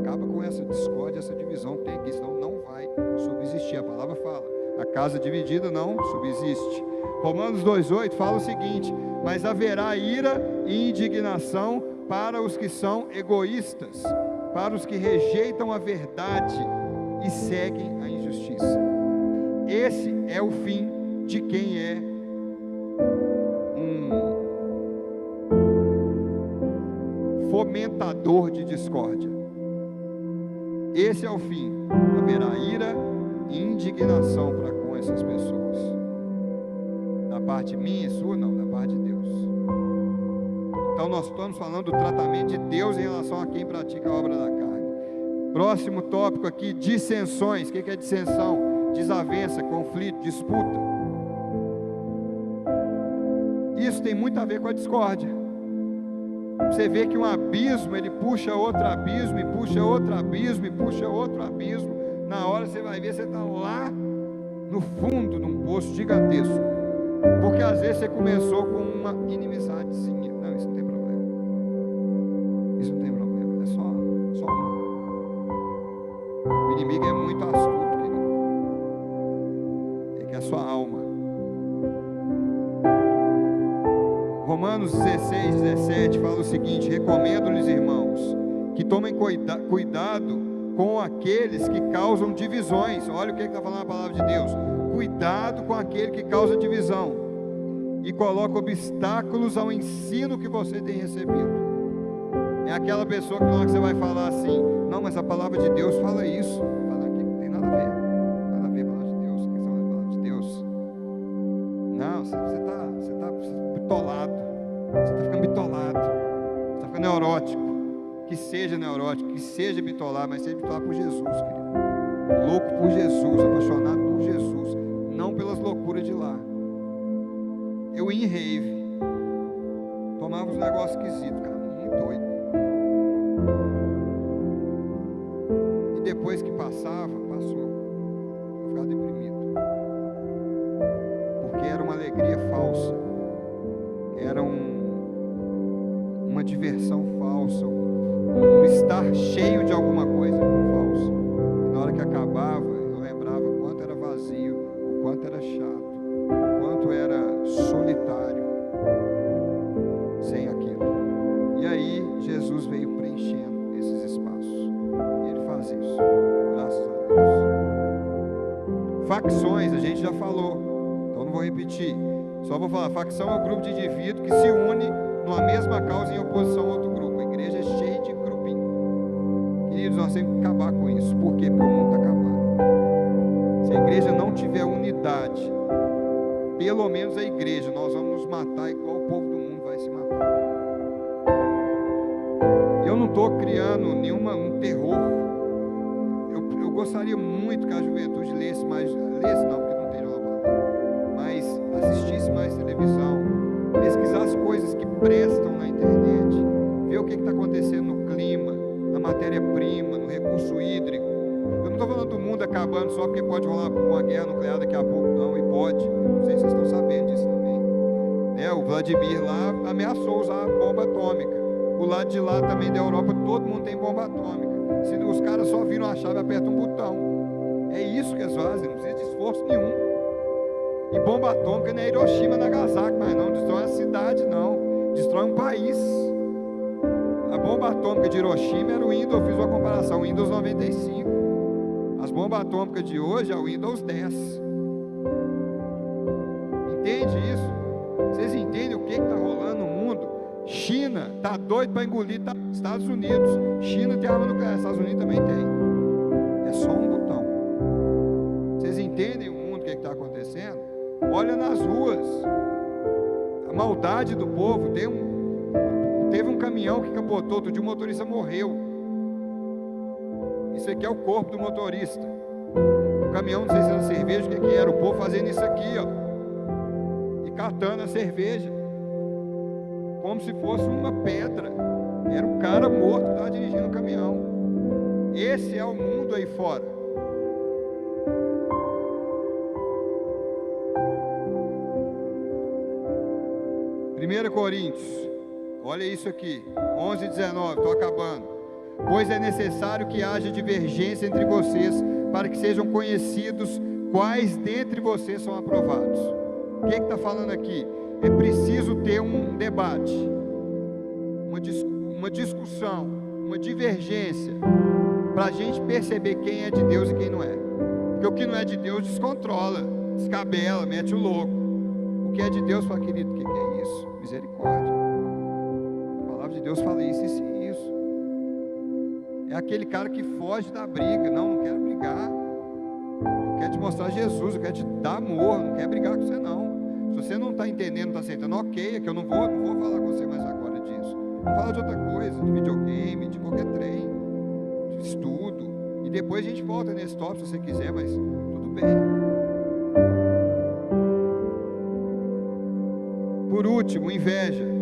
acaba com essa discórdia, essa divisão que tem aqui, senão não vai subsistir. A palavra fala, a casa dividida não subsiste. Romanos 2,8 fala o seguinte: mas haverá ira e indignação para os que são egoístas, para os que rejeitam a verdade e seguem a injustiça. Esse é o fim de quem é um fomentador de discórdia. Esse é o fim. Haverá ira e indignação para com essas pessoas. Da parte minha e sua, não, da parte de Deus. Então nós estamos falando do tratamento de Deus em relação a quem pratica a obra da carne. Próximo tópico aqui, dissensões. O que é dissensão? Desavença, conflito, disputa. Isso tem muito a ver com a discórdia. Você vê que um abismo, ele puxa outro abismo, e puxa outro abismo, e puxa outro abismo. Na hora você vai ver, você está lá no fundo de um poço gigantesco. Porque às vezes você começou com uma inimizadezinha. Não, isso não tem problema. Isso não tem problema, é só um. O inimigo é muito astuto, querido. Ele quer a sua alma. Romanos 16, 17 fala o seguinte: recomendo-lhes, irmãos, que tomem cuidado com aqueles que causam divisões. Olha o que está falando a palavra de Deus. Cuidado com aquele que causa divisão e coloca obstáculos ao ensino que você tem recebido. É aquela pessoa que na hora que você vai falar assim, não, mas a palavra de Deus fala isso. Fala aqui, não tem nada a ver. Nada a ver com a palavra de Deus. O que são as palavras de Deus? Não, você está bitolado. Você está ficando bitolado. Você está ficando neurótico. que seja neurótico, que seja bipolar, mas seja bipolar por Jesus, querido. Louco por Jesus, apaixonado por Jesus, não pelas loucuras de lá. Eu ia em rave, tomava uns negócios esquisitos, cara, muito doido. E depois que passou, eu ficava deprimido. Porque era uma alegria falsa, era uma diversão falsa, um estar cheio de alguma coisa falsa. E na hora que acabava, eu lembrava o quanto era vazio, o quanto era chato, o quanto era solitário sem aquilo. E aí Jesus veio preenchendo esses espaços. E Ele faz isso, graças a Deus. Facções, a gente já falou, então não vou repetir. Só vou falar, facção é um grupo de indivíduos que se une numa mesma causa em oposição a outro grupo. A igreja é cheia de grupinho. Queridos, nós temos que acabar com isso. Por quê? Porque o mundo está acabando. Se a igreja não tiver unidade, pelo menos a igreja, nós vamos nos matar igual o povo do mundo vai se matar. Eu não estou criando um terror. Eu gostaria muito que a juventude lesse mais, lesse não, porque não tem nada para ler, mas assistisse mais televisão, pesquisasse coisas que prestam na internet, ver o que está acontecendo no clima, na matéria-prima, no recurso hídrico. Eu não estou falando do mundo acabando só porque pode rolar uma guerra nuclear daqui a pouco, não, e pode. Não sei se vocês estão sabendo disso também. O Vladimir lá ameaçou usar a bomba atômica. O lado de lá também da Europa, todo mundo tem bomba atômica. Se os caras só viram a chave e apertam um botão. É isso que eles fazem, não precisa de esforço nenhum. E bomba atômica não é Hiroshima, Nagasaki, mas não destrói a cidade, não. Destrói um país. A bomba atômica de Hiroshima era o Windows, eu fiz uma comparação, o Windows 95. As bombas atômicas de hoje é o Windows 10. Entende isso? Vocês entendem o que está rolando no mundo? China está doido para engolir Estados Unidos. China tem arma nuclear, Estados Unidos também tem. É só um botão. Vocês entendem o mundo, o que está acontecendo? Olha nas ruas, a maldade do povo. Teve um caminhão que capotou, outro dia o motorista morreu. Isso aqui é o corpo do motorista. O caminhão, não sei se era cerveja, o que era, o povo fazendo isso aqui, ó, e catando a cerveja, como se fosse uma pedra. Era o cara morto que estava dirigindo o caminhão. Esse é o mundo aí fora. Primeira Coríntios, olha isso aqui, 11:19, estou acabando. Pois é necessário que haja divergência entre vocês, para que sejam conhecidos quais dentre vocês são aprovados. O que está falando aqui? É preciso ter um debate, uma discussão, uma divergência, para a gente perceber quem é de Deus e quem não é. Porque o que não é de Deus descontrola, descabela, mete o louco. O que é de Deus, fala, querido, o que é isso? Misericórdia. A palavra de Deus fala isso. É aquele cara que foge da briga. Não quero brigar. Eu quero te mostrar Jesus, eu quero te dar amor, não quero brigar com você não. Se você não está entendendo, não está aceitando, ok, é que eu não vou falar com você mais agora disso. Vamos falar de outra coisa, de videogame, de qualquer trem, de estudo. E depois a gente volta nesse tópico se você quiser, mas tudo bem. Por último, inveja.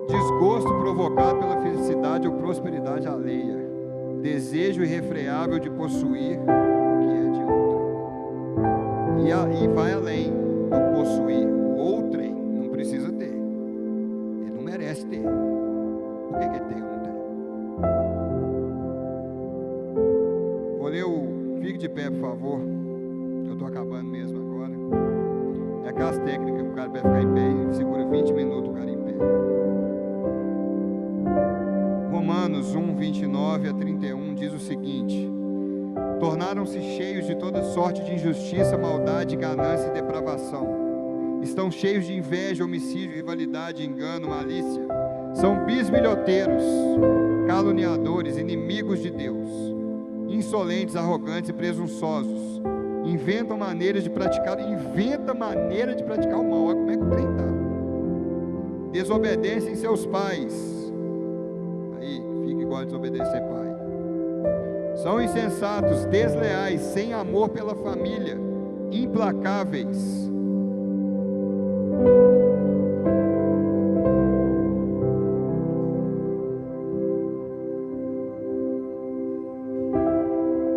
Desgosto provocado pela felicidade ou prosperidade alheia. Desejo irrefreável de possuir o que é de outrem. E vai além do possuir. O outrem não precisa ter. Ele não merece ter. Por que ele tem ou não tem? Vou ler fique de pé, por favor. Eu estou acabando mesmo agora. É aquelas técnicas que o cara vai ficar em pé e segura 20 minutos o cara em pé. Romanos 1:29-31 diz o seguinte: tornaram-se cheios de toda sorte de injustiça, maldade, ganância e depravação. Estão cheios de inveja, homicídio, rivalidade, engano, malícia. São bisbilhoteiros, caluniadores, inimigos de Deus, insolentes, arrogantes e presunçosos. Inventa maneira de praticar o mal. Olha como é que o trem está. desobedecem seus pais. Aí, fica igual a desobedecer pai. São insensatos, desleais, sem amor pela família, implacáveis.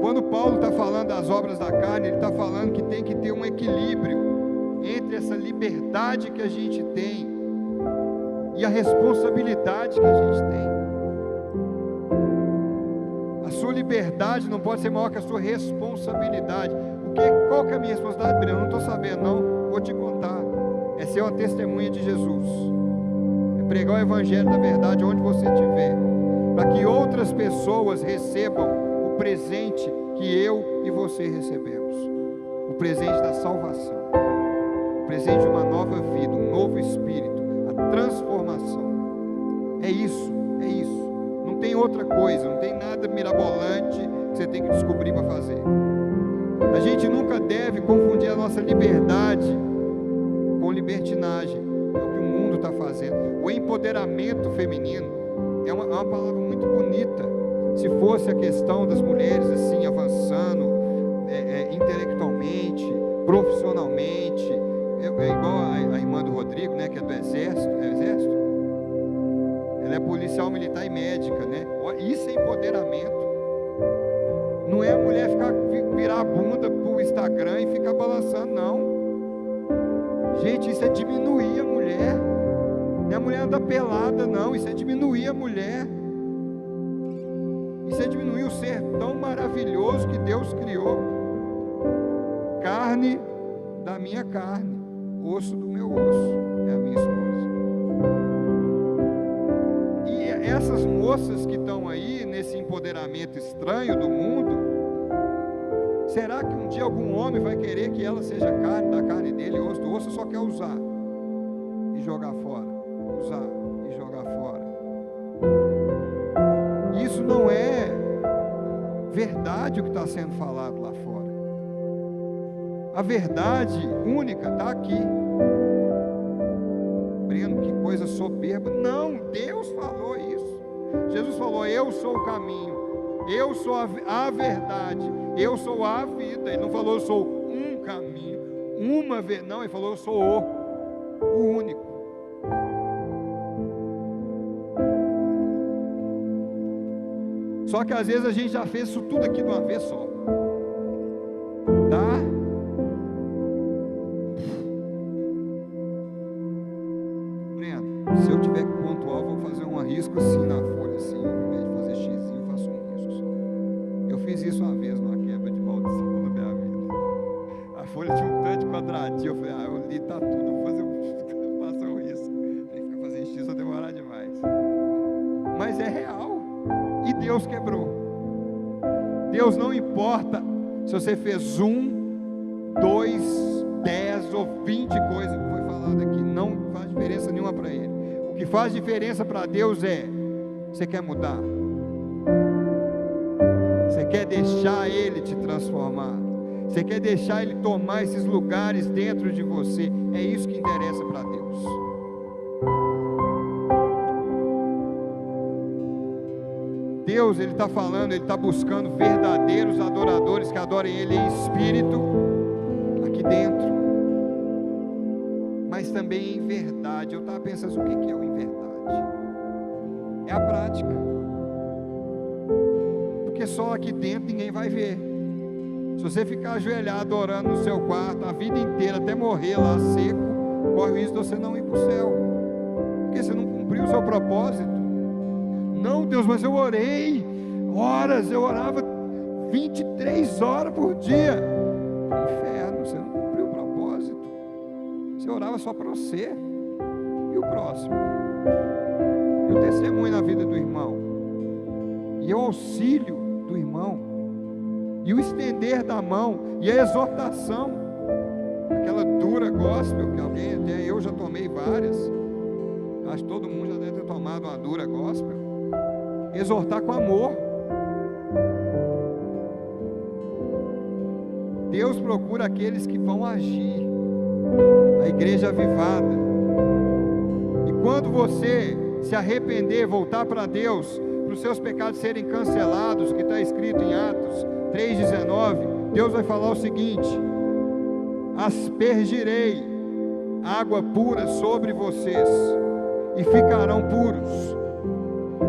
Quando Paulo está falando das obras da carne, ele está falando que tem que ter um equilíbrio entre essa liberdade que a gente tem e a responsabilidade que a gente tem. A sua liberdade não pode ser maior que a sua responsabilidade. Qual que é a minha responsabilidade, Breno? Eu não estou sabendo, não. Vou te contar. É ser uma testemunha de Jesus. É pregar o evangelho da verdade onde você estiver, para que outras pessoas recebam o presente que eu e você recebemos. O presente da salvação. O presente de uma nova vida, um novo espírito, a transformação. É isso, é isso. Não tem outra coisa, não tem nada mirabolante que você tem que descobrir para fazer. A gente nunca deve confundir a nossa liberdade com libertinagem. É o que o mundo está fazendo. O empoderamento feminino é uma palavra muito bonita. Se fosse a questão das mulheres assim, avançando intelectualmente, profissionalmente, é igual a irmã do Rodrigo, né, que é do exército. É exército? Ela é policial militar e médica, né? Isso é empoderamento. Não é a mulher virar a bunda pro Instagram e ficar balançando, não. Gente, isso é diminuir a mulher. Não é a mulher andar pelada, não. Isso é diminuir a mulher. Isso é diminuir o ser tão maravilhoso que Deus criou. Carne da minha carne, osso do meu osso. É a minha esposa. E essas moças que estão aí nesse empoderamento estranho do mundo, será que um dia algum homem vai querer que ela seja carne da carne dele, osso do osso? Só quer usar e jogar fora, usar e jogar fora. Isso não é verdade o que está sendo falado lá fora. A verdade única está aqui. Breno, que coisa soberba. Não, Deus falou isso. Jesus falou: eu sou o caminho, eu sou a verdade, eu sou a vida. Ele não falou eu sou um caminho, uma vez, não, ele falou eu sou o único. Só que às vezes a gente já fez isso tudo aqui de uma vez só, tá? Breno, se eu tiver que pontuar, eu vou fazer um risco assim na folha, assim, em vez de fazer xizinho, eu faço um risco só. Eu fiz isso uma vez numa quebra de maldição na minha vida. A folha tinha um tanto de quadradinho, eu falei, eu li, tá tudo, eu vou fazer um risco. Tem que ficar fazendo x, vai demorar demais. Mas é real. E Deus quebrou. Deus não importa se você fez 1, 2, 10 ou 20 coisas que foi falado aqui, não faz diferença nenhuma para Ele. O que faz diferença para Deus é: você quer mudar? Você quer deixar Ele te transformar? Você quer deixar Ele tomar esses lugares dentro de você? É isso que interessa para Deus. Deus, Ele está falando, Ele está buscando verdadeiros adoradores que adorem Ele em espírito, aqui dentro, mas também em verdade. Eu estava pensando, o que é o em verdade? É a prática, porque só aqui dentro ninguém vai ver. Se você ficar ajoelhado orando no seu quarto a vida inteira, até morrer lá seco, corre o risco de você não ir para o céu, porque você não cumpriu o seu propósito. Não, Deus, mas eu orei horas, eu orava 23 horas por dia. Inferno, você não cumpriu o propósito. Você orava só para você. E o próximo? E o testemunho na vida do irmão? E o auxílio do irmão? E o estender da mão? E a exortação? Aquela dura gospel que alguém, até eu já tomei várias. Acho que todo mundo já deve ter tomado uma dura gospel. Exortar com amor. Deus procura aqueles que vão agir. A igreja avivada. E quando você se arrepender, voltar para Deus, para os seus pecados serem cancelados, que está escrito em Atos 3,19, Deus vai falar o seguinte: aspergirei água pura sobre vocês, e ficarão puros.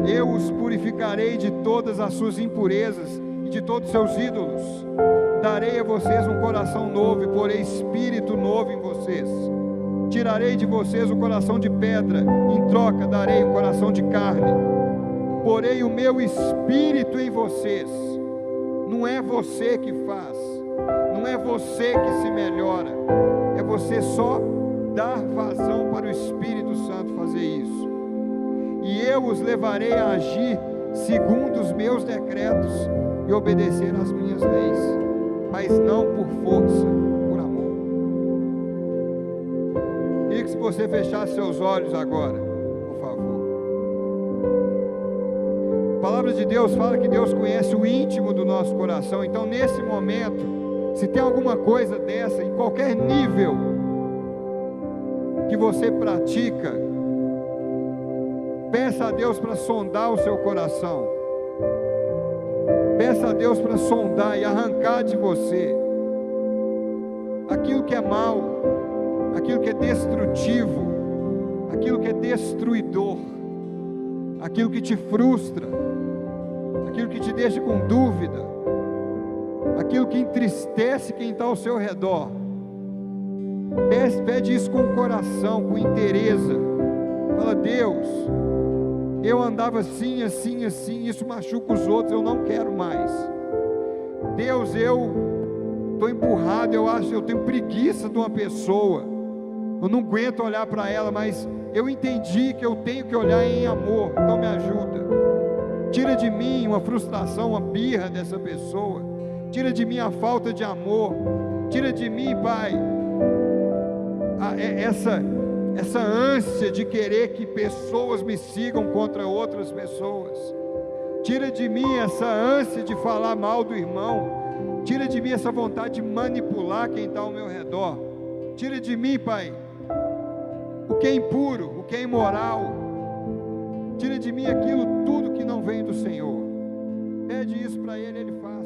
Eu os purificarei de todas as suas impurezas e de todos os seus ídolos. Darei a vocês um coração novo e porei espírito novo em vocês. Tirarei de vocês o coração de pedra, em troca darei um coração de carne. Porei o meu espírito em vocês. Não é você que faz, não é você que se melhora, é você só dar vazão para o Espírito Santo fazer isso. E eu os levarei a agir segundo os meus decretos e obedecer às minhas leis, mas não por força, por amor. Queria que você fechasse seus olhos agora, por favor. A palavra de Deus fala que Deus conhece o íntimo do nosso coração. Então, nesse momento, se tem alguma coisa dessa, em qualquer nível que você pratica, peça a Deus para sondar o seu coração. Peça a Deus para sondar e arrancar de você aquilo que é mal, aquilo que é destrutivo, aquilo que é destruidor, aquilo que te frustra, aquilo que te deixa com dúvida, aquilo que entristece quem está ao seu redor. Pede isso com o coração, com interesse. Fala: Deus, eu andava assim, assim, assim, isso machuca os outros, eu não quero mais. Deus, eu estou empurrado, eu tenho preguiça de uma pessoa, eu não aguento olhar para ela, mas eu entendi que eu tenho que olhar em amor, então me ajuda. Tira de mim uma frustração, uma birra dessa pessoa, tira de mim a falta de amor, tira de mim, Pai, essa ânsia de querer que pessoas me sigam contra outras pessoas. Tira de mim essa ânsia de falar mal do irmão. Tira de mim essa vontade de manipular quem está ao meu redor. Tira de mim, Pai, o que é impuro, o que é imoral. Tira de mim aquilo tudo que não vem do Senhor. Pede isso para Ele, Ele faz.